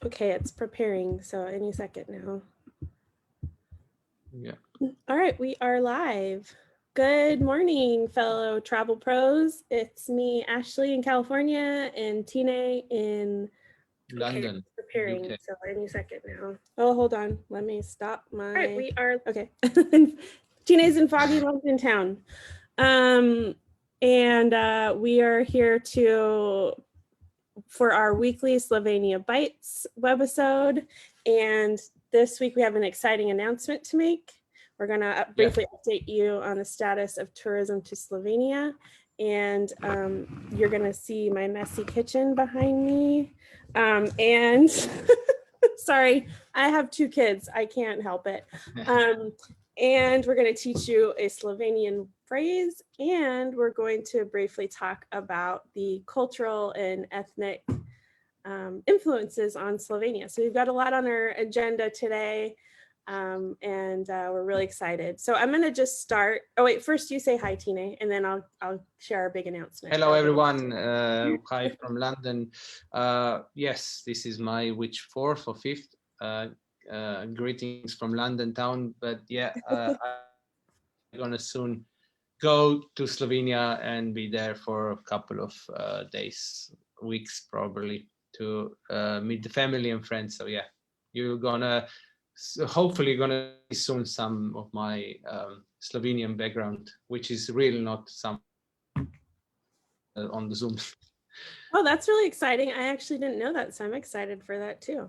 Okay, it's preparing, so any second now. Yeah. All right, we are live. Good morning, fellow travel pros. It's me, Ashley in California, and Tine in London, preparing. UK. So any second now. Oh, hold on. Let me stop my. All right, we are okay. Tine's in foggy London town, and we are here for our weekly Slovenia Bites webisode. And this week we have an exciting announcement to make. We're going to briefly update you on the status of tourism to Slovenia. And you're going to see my messy kitchen behind me. And sorry, I have 2 kids. I can't help it. And we're going to teach you a Slovenian phrase, and we're going to briefly talk about the cultural and ethnic influences on Slovenia. So we've got a lot on our agenda today, and we're really excited. So I'm going to just start. Oh wait, first you say hi, Tine, and then I'll share our big announcement. Hello everyone. Hi from London. Yes, this is my fourth or fifth. Greetings from London town. But yeah, I'm gonna soon go to Slovenia and be there for a couple of days, weeks probably, to meet the family and friends. So yeah, you're gonna hopefully gonna see soon some of my Slovenian background, which is really not some on the Zoom. Oh, that's really exciting. I actually didn't know that, so I'm excited for that too.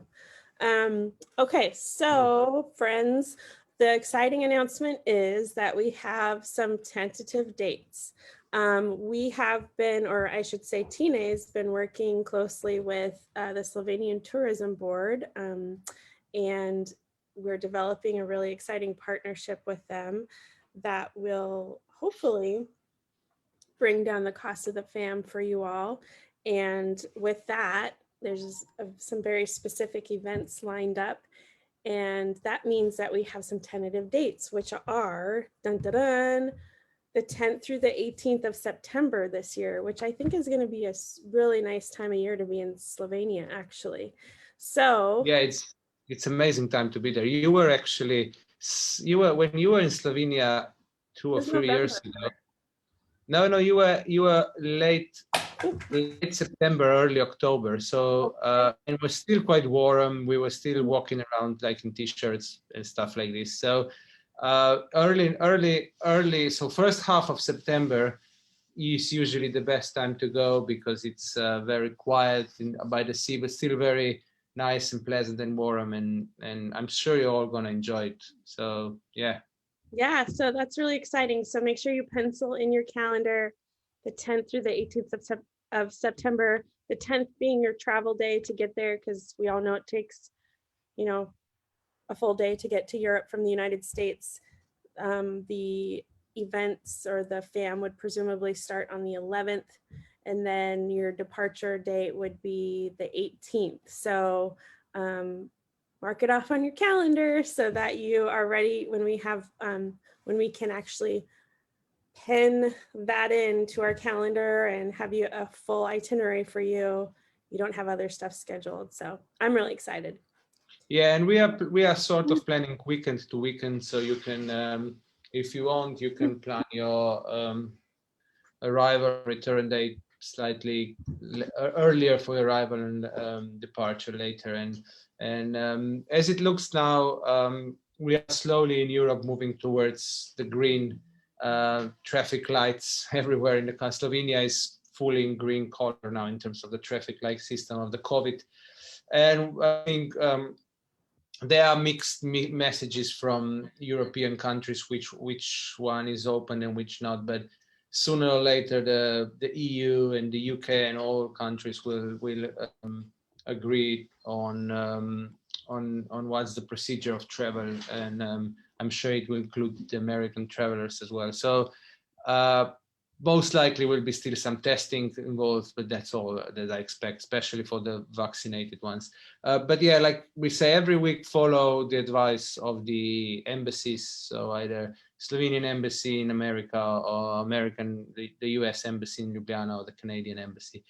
Okay, so friends, the exciting announcement is that we have some tentative dates. We have been, or I should say Tine has been working closely with the Slovenian Tourism Board, and we're developing a really exciting partnership with them that will hopefully bring down the cost of the FAM for you all. And with that, there's some very specific events lined up. And that means that we have some tentative dates, which are dun, dun, dun, the 10th through the 18th of September this year, which I think is going to be a really nice time of year to be in Slovenia, actually. So yeah, it's amazing time to be there. You were when you were in Slovenia 2 or 3 years ago. No, you were late September, early October. So it was still quite warm. We were still walking around like in t-shirts and stuff like this. So early. So first half of September is usually the best time to go because it's very quiet by the sea, but still very nice and pleasant and warm. And I'm sure you're all gonna enjoy it. So yeah. Yeah, so that's really exciting. So make sure you pencil in your calendar the 10th through the 18th of September, the 10th being your travel day to get there, because we all know it takes, a full day to get to Europe from the United States. The events or the FAM would presumably start on the 11th, and then your departure date would be the 18th. So mark it off on your calendar so that you are ready when we can actually pin that into our calendar and have you a full itinerary for you. You don't have other stuff scheduled. So I'm really excited. Yeah, and we are sort of planning weekend to weekend, so you can, if you want, you can plan your arrival return date slightly earlier for arrival and departure later. And as it looks now, we are slowly in Europe moving towards the green traffic lights everywhere in the country. Slovenia is fully in green color now in terms of the traffic light system of the COVID. And I think there are mixed messages from European countries which one is open and which not, but sooner or later the EU and the UK and all countries will agree on what's the procedure of travel, and I'm sure it will include the American travelers as well. So most likely will be still some testing involved, but that's all that I expect, especially for the vaccinated ones. But yeah, like we say, every week follow the advice of the embassies. So either Slovenian embassy in America or the US embassy in Ljubljana or the Canadian embassy.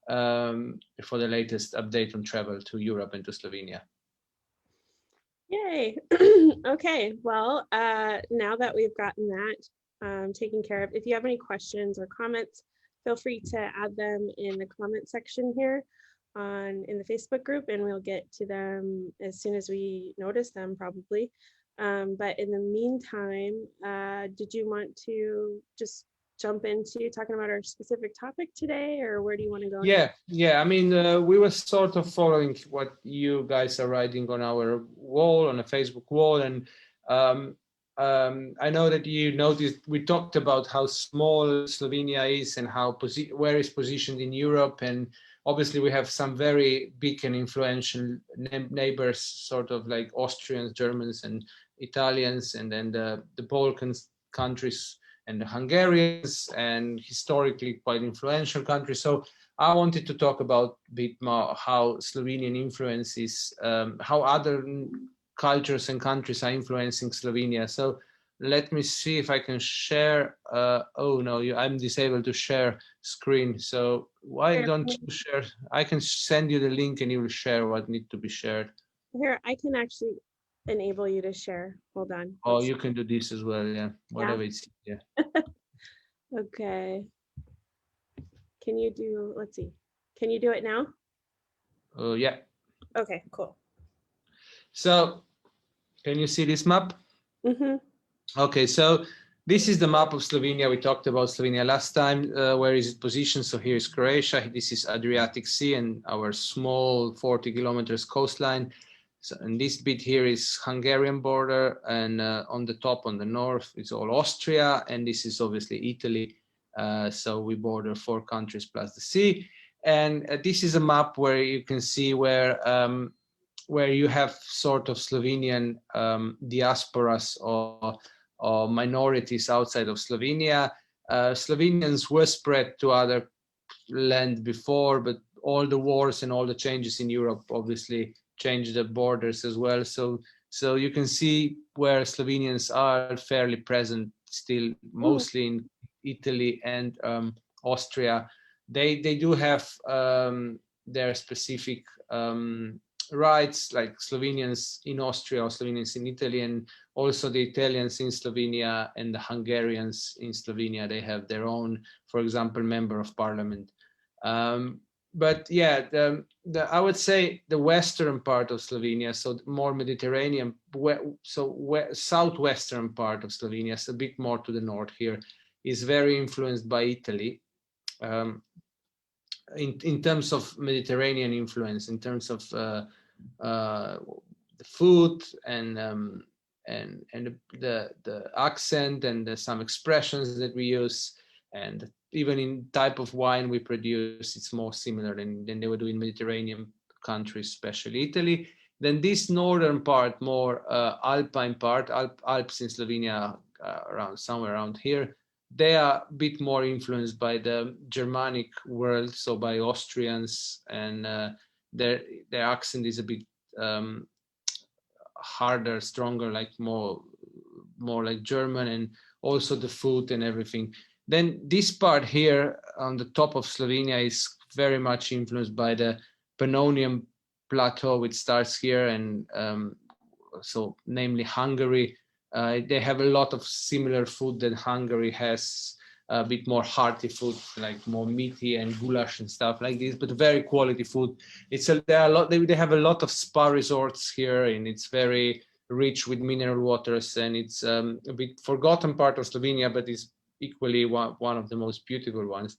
for the latest update on travel to Europe and to Slovenia. Yay. Okay, well, now that we've gotten that taken care of, if you have any questions or comments, feel free to add them in the comment section here in the Facebook group, and we'll get to them as soon as we notice them, probably. But in the meantime, did you want to just jump into talking about our specific topic today, or where do you want to go? Yeah. I mean, we were sort of following what you guys are writing on our wall, on a Facebook wall, and I know that you noticed we talked about how small Slovenia is and how where it's positioned in Europe, and obviously we have some very big and influential neighbors, sort of like Austrians, Germans, and Italians, and then the Balkans countries and the Hungarians, and historically quite influential countries. So I wanted to talk about a bit more how Slovenian influences, how other cultures and countries are influencing Slovenia. So let me see if I can share. Oh no, I'm disabled to share screen. So why don't you share? I can send you the link and you will share what needs to be shared. Here, I can actually enable you to share. Hold on. Oh, you can do this as well. Yeah, whatever it's. Yeah. Okay. Can you do, let's see. Can you do it now? Yeah. Okay, cool. So can you see this map? Mm-hmm. Okay, so this is the map of Slovenia. We talked about Slovenia last time. Where is it positioned? So here is Croatia. This is Adriatic Sea and our small 40 kilometers coastline. So, and this bit here is Hungarian border, and on the top, on the north, is all Austria, and this is obviously Italy. So we border 4 countries plus the sea. And this is a map where you can see where you have sort of Slovenian diasporas or minorities outside of Slovenia. Slovenians were spread to other land before, but all the wars and all the changes in Europe obviously changed the borders as well. So you can see where Slovenians are fairly present still, mostly in Italy and Austria. They do have their specific rights, like Slovenians in Austria or Slovenians in Italy, and also the Italians in Slovenia and the Hungarians in Slovenia. They have their own, for example, member of parliament. But yeah, I would say the western part of Slovenia, so more Mediterranean, southwestern part of Slovenia, so a bit more to the north here, is very influenced by Italy. In terms of Mediterranean influence, in terms of the food and the accent and some expressions that we use, and even in type of wine we produce, it's more similar than they would do in Mediterranean countries, especially Italy. Then this northern part, more alpine part, Alps in Slovenia, somewhere around here, they are a bit more influenced by the Germanic world, so by Austrians, and their accent is a bit harder, stronger, like more like German, and also the food and everything. Then this part here on the top of Slovenia is very much influenced by the Pannonian Plateau, which starts here, and so namely Hungary. They have a lot of similar food that Hungary has, a bit more hearty food, like more meaty and goulash and stuff like this, but very quality food. They have a lot of spa resorts here, and it's very rich with mineral waters, and it's a bit forgotten part of Slovenia, but it's equally one of the most beautiful ones.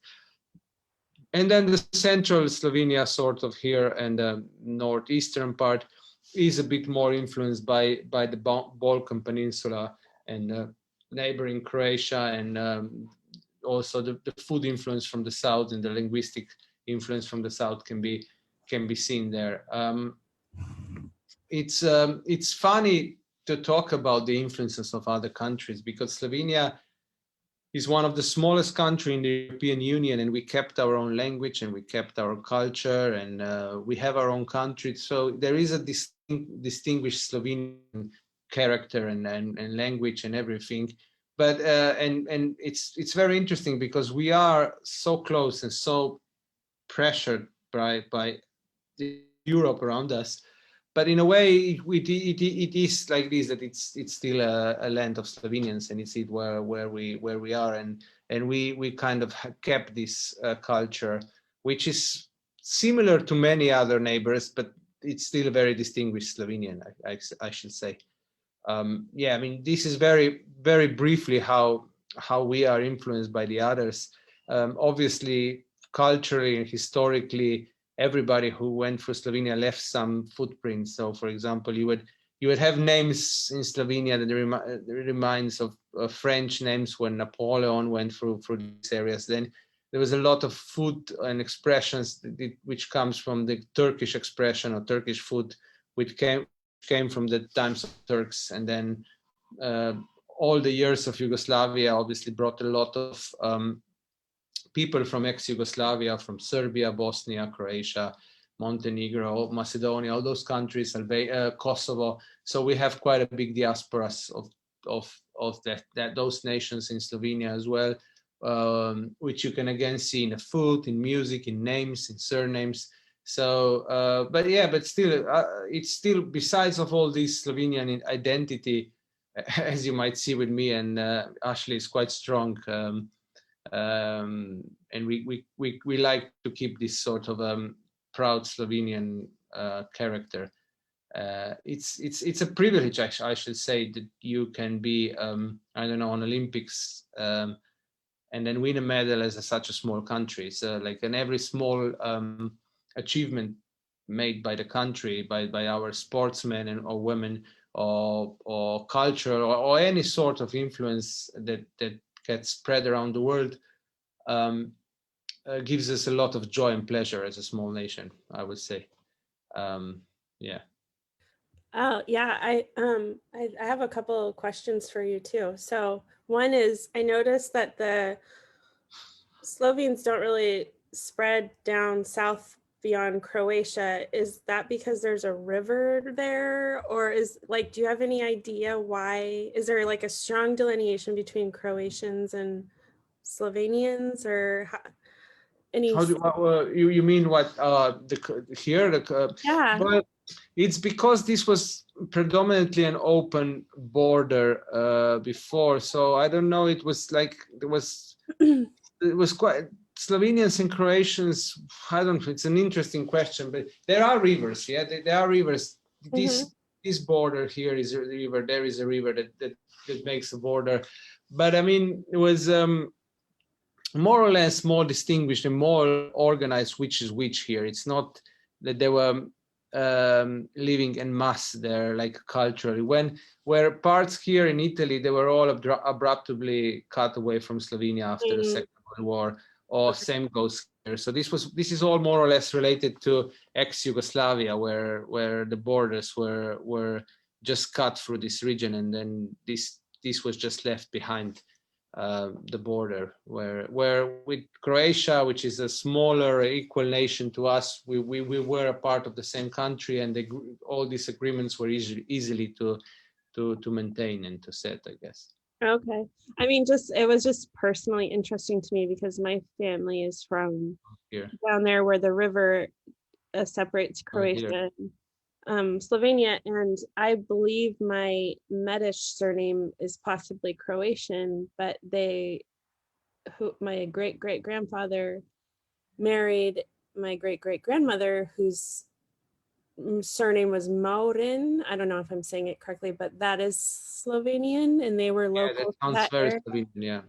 And then the central Slovenia, sort of here, and the northeastern part is a bit more influenced by the Balkan Peninsula and neighboring Croatia, and also the food influence from the south and the linguistic influence from the south can be seen there. It's funny to talk about the influences of other countries, because Slovenia is one of the smallest countries in the European Union, and we kept our own language and we kept our culture, and we have our own country. So there is a distinguished Slovenian character and language and everything. But and it's very interesting because we are so close and so pressured by Europe around us. But in a way, it is like this, that it's still a land of Slovenians, and it's where we are, and we kind of kept this culture, which is similar to many other neighbors, but it's still very distinguished Slovenian, I should say. Yeah, I mean, this is very briefly how we are influenced by the others. Obviously, culturally and historically, everybody who went through Slovenia left some footprints. So, for example, you would have names in Slovenia that reminds of French names when Napoleon went through these areas. Then there was a lot of food and expressions which comes from the Turkish expression or Turkish food, which came from the times of Turks, and then all the years of Yugoslavia obviously brought a lot of people from ex-Yugoslavia, from Serbia, Bosnia, Croatia, Montenegro, Macedonia, all those countries, Kosovo. So we have quite a big diasporas of those nations in Slovenia as well, which you can again see in the food, in music, in names, in surnames. So, but still, it's still, besides of all this Slovenian identity, as you might see with me and Ashley, is quite strong. And we like to keep this sort of proud Slovenian character. It's a privilege, I should say, that you can be I don't know, on Olympics and then win a medal as such a small country. So and every small achievement made by the country, by our sportsmen or women, or culture, or any sort of influence that gets spread around the world, gives us a lot of joy and pleasure as a small nation, I would say. Yeah. Oh, yeah. I have a couple of questions for you too. So one is, I noticed that the Slovenes don't really spread down south beyond Croatia. Is that because there's a river there, or do you have any idea why? Is there like a strong delineation between Croatians and Slovenians, or any? You mean what here? Yeah. Well, it's because this was predominantly an open border before, so I don't know. It was quite Slovenians and Croatians. I don't know. It's an interesting question, but there are rivers. Yeah, there are rivers. This border here is a river. There is a river that makes a border, but I mean, it was more or less more distinguished and more organized which is which here. It's not that they were living en masse there, like culturally. Where parts here in Italy, they were all abruptly cut away from Slovenia after the Second World War, or same goes here. So this is all more or less related to ex-Yugoslavia, where the borders were just cut through this region, and then this was just left behind. The border, where with Croatia, which is a smaller equal nation to us, we were a part of the same country, and all these agreements were easily to maintain and to set, I guess. Okay. I mean, it was just personally interesting to me because my family is from here, down there where the river separates Croatia and Slovenia, and I believe my Medish surname is possibly Croatian, but my great-great-grandfather married my great-great-grandmother, whose surname was Maurin. I don't know if I'm saying it correctly, but that is Slovenian, and they were local. Yeah, that sounds very Slovenian, yeah.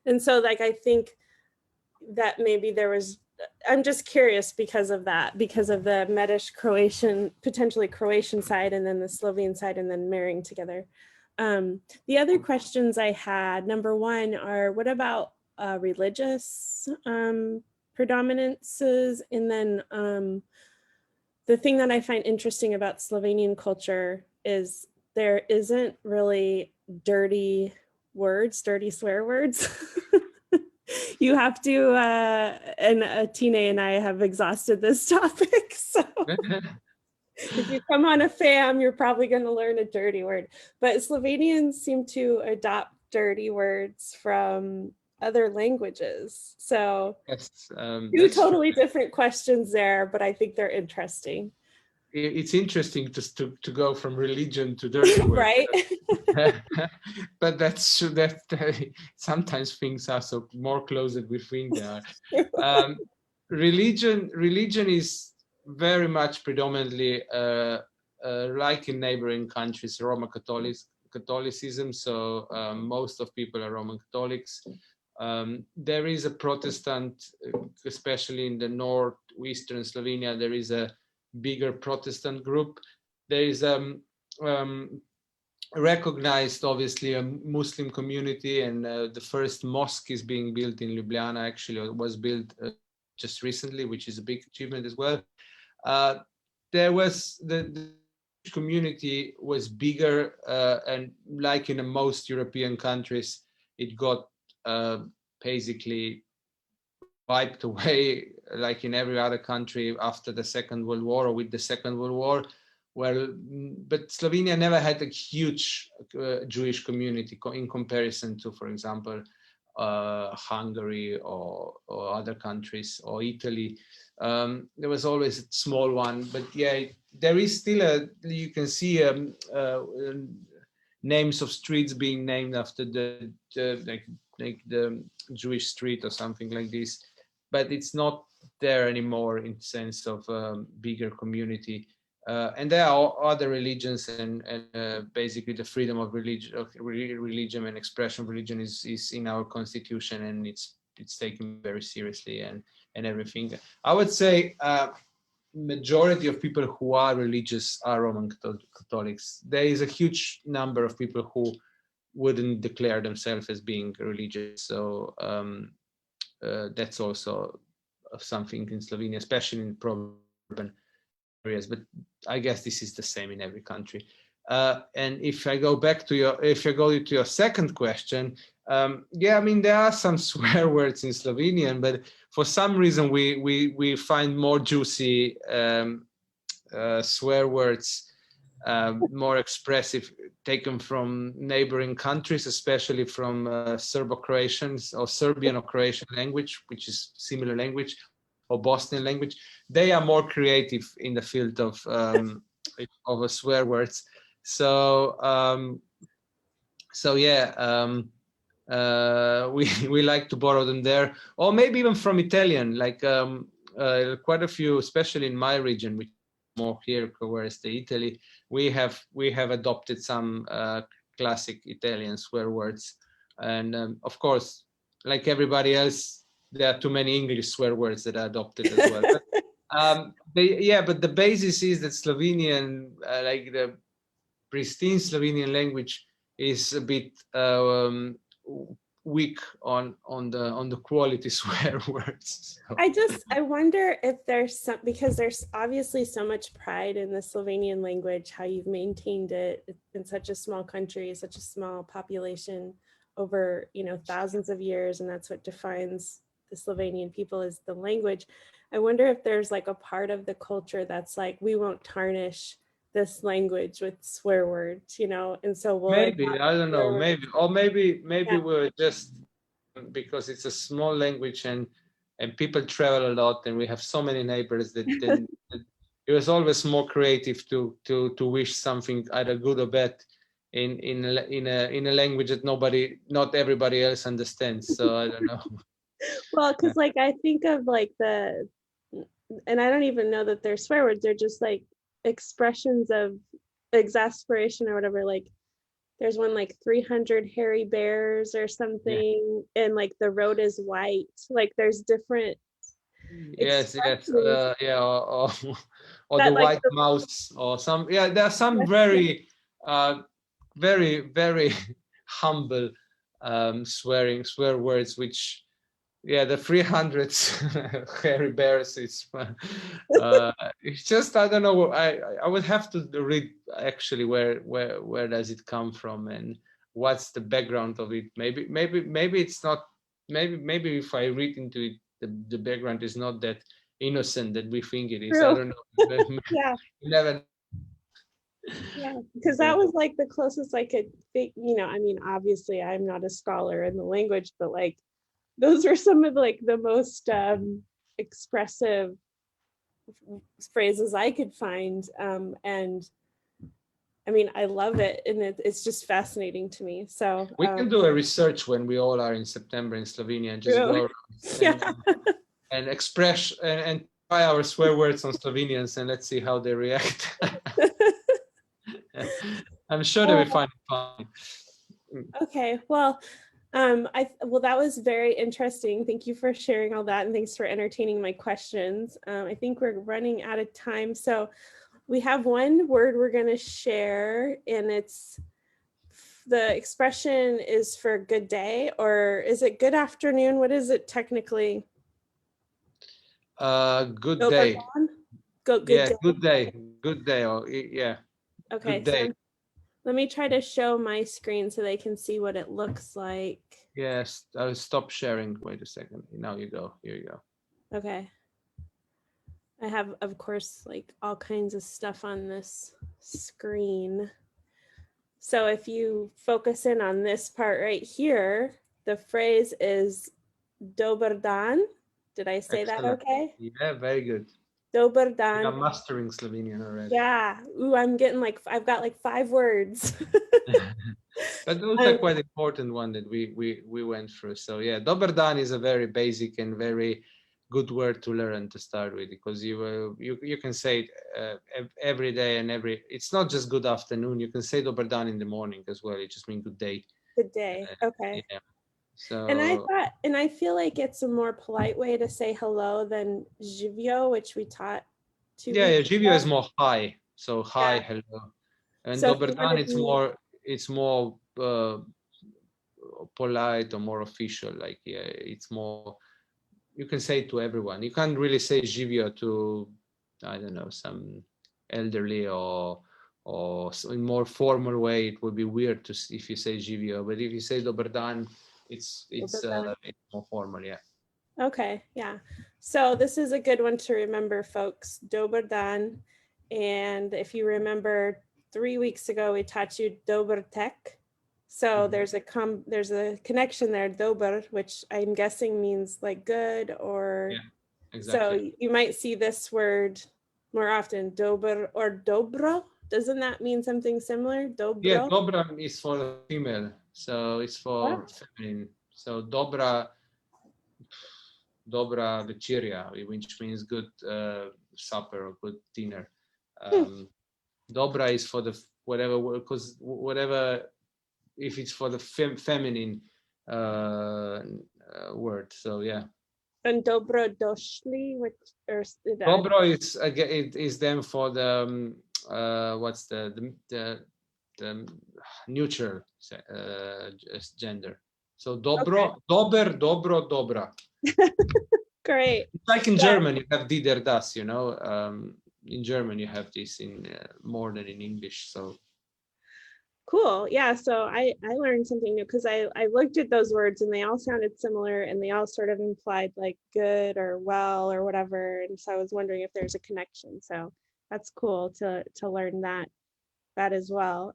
And so, I think that maybe there was, I'm just curious because of the Medish Croatian, potentially Croatian side, and then the Slovene side, and then marrying together. The other questions I had, number one, are what about religious predominances? And then the thing that I find interesting about Slovenian culture is there isn't really dirty swear words. You have to, and Tine and I have exhausted this topic. So if you come on a fam, you're probably going to learn a dirty word. But Slovenians seem to adopt dirty words from other languages. So Yes, two that's true. totally different questions there, but I think they're interesting. It's interesting to go from religion to dirty word. Right? But that's true that sometimes things are so more close than we think they are. Um, religion is very much predominantly like in neighboring countries, Catholicism. So most of people are Roman Catholics. There is a Protestant, especially in the northwestern Slovenia. There is a bigger Protestant group. There is um, recognized, obviously, a Muslim community, and the first mosque is being built in Ljubljana. Actually, it was built just recently, which is a big achievement as well. Uh, there was the community was bigger, and like in most European countries, it got basically wiped away, like in every other country after the Second World War or with the Second World War. Well, but Slovenia never had a huge Jewish community in comparison to, for example, Hungary or other countries or Italy. There was always a small one, but yeah, there is still you can see names of streets being named after like the Jewish street or something like this, but it's not there anymore in the sense of bigger community. And there are other religions, and basically the freedom of religion and expression of religion is in our constitution, and it's taken very seriously and everything. I would say majority of people who are religious are Roman Catholics. There is a huge number of people who wouldn't declare themselves as being religious. So that's also something in Slovenia, especially in urban areas. But I guess this is the same in every country. And if I go to your second question, yeah, I mean there are some swear words in Slovenian, but for some reason we find more juicy swear words, more expressive, taken from neighboring countries, especially from Serbo-Croatians or Serbian or Croatian language, which is similar language, or Bosnian language. They are more creative in the field of swear words. So yeah, we like to borrow them there, or maybe even from Italian. Like quite a few, especially in my region, which more here, whereas the Italy, we have adopted some classic Italian swear words, and of course, like everybody else, there are too many English swear words that are adopted as well. But the basis is that Slovenian, like the pristine Slovenian language, is a bit weak on the quality swear words. So. I wonder if there's some, because there's obviously so much pride in the Slovenian language, how you've maintained it in such a small country, such a small population over, thousands of years, and that's what defines the Slovenian people is the language. I wonder if there's like a part of the culture that's like, we won't tarnish this language with swear words, and so we'll maybe I don't know, maybe yeah. we're just, because it's a small language and people travel a lot and we have so many neighbors that then it was always more creative to wish something either good or bad in a language that not everybody else understands. So I don't know. Well, because like I think of like and I don't even know that they're swear words, they're just like expressions of exasperation or whatever. Like there's one like 300 hairy bears or something, and like the road is white. Like there's different Yes, yeah, or that, the like, white mouse or some. Yeah, there are some very very humble swear words, which, yeah, the 300 hairy bears is it's just, I don't know, I would have to read actually where does it come from and what's the background of it. Maybe it's not, maybe if I read into it, the background is not that innocent that we think it is. true. I don't know. Yeah. You never. Yeah, because that was like the closest I could think, I mean, obviously I'm not a scholar in the language, but like those were some of like the most expressive phrases I could find. And I mean, I love it, and it's just fascinating to me. So We can do a research when we all are in September in Slovenia and just true. go around and express and try our swear words on Slovenians, and let's see how they react. I'm sure they will find it fun. Okay, well, that was very interesting. Thank you for sharing all that, and thanks for entertaining my questions. I think we're running out of time, so we have one word we're going to share, and it's the expression is for good day, or is it good afternoon? What is it technically? Good day. Good Yeah, day. good day. Good day. Or yeah. Okay, Good day. so let me try to show my screen so they can see what it looks like. Yes, I'll stop sharing. Wait a second. Now you go. Here you go. Okay. I have, of course, like all kinds of stuff on this screen. So if you focus in on this part right here, the phrase is Dober dan. Did I say Excellent. that okay? Yeah, very good. Dober You dan. are mastering Slovenian already. Yeah. Ooh, I've got like 5 words. But those are quite important one that we went through. So yeah, Dober dan is a very basic and very good word to learn to start with, because you can say it every day and it's not just good afternoon. You can say Dober dan in the morning as well. It just means good day. Good day. Okay. Yeah. So And I feel like it's a more polite way to say hello than živio, which we taught 2 yeah, weeks živio ago. is more hi. So hi, Yeah. hello. And So Dober dan it's more polite or more official. Like yeah, it's more. You can say it to everyone. You can't really say živio to, I don't know, some elderly or in more formal way. It would be weird to if you say živio. But if you say Dober dan, it's more formal. Yeah. Okay, yeah. So this is a good one to remember, folks. Dober dan. And if you remember 3 weeks ago, we taught you Dober tek. So there's a connection there, Dober, which I'm guessing means like good, or exactly. So you might see this word more often, Dober or Dobro. Doesn't that mean something similar? Dobro? Yeah, Dobra is for female, so it's for feminine. So Dobra večerja, which means good supper or good dinner. Dobra is for the whatever, because whatever, if it's for the feminine word. So yeah. And dobro došli, which or Dobro is again, it is then for the what's the neutral gender. So dobro, dober, dobro, dobra. Great. It's like in German, you have die der das, you know. In German, you have this in more than in English. So cool. Yeah. So I learned something new, because I looked at those words and they all sounded similar, and they all sort of implied like good or well or whatever. And so I was wondering if there's a connection. So that's cool to learn that as well.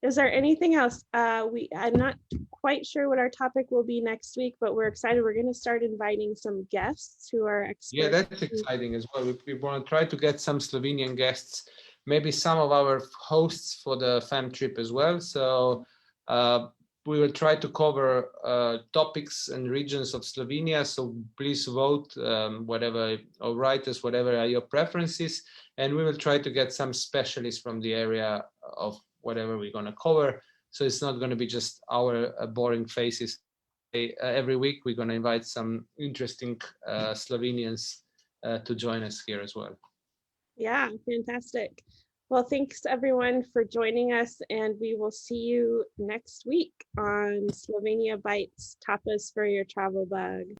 Is there anything else? I'm not quite sure what our topic will be next week, but we're excited. We're going to start inviting some guests who are experts. Yeah, that's exciting as well. We want to try to get some Slovenian guests, maybe some of our hosts for the fam trip as well. So we will try to cover topics and regions of Slovenia. So please vote whatever, or write us whatever are your preferences. And we will try to get some specialists from the area of whatever we're going to cover. So it's not going to be just our boring faces. Every week we're going to invite some interesting Slovenians to join us here as well. Yeah, fantastic. Well, thanks everyone for joining us, and we will see you next week on Slovenia Bites, Tapas for your travel bug.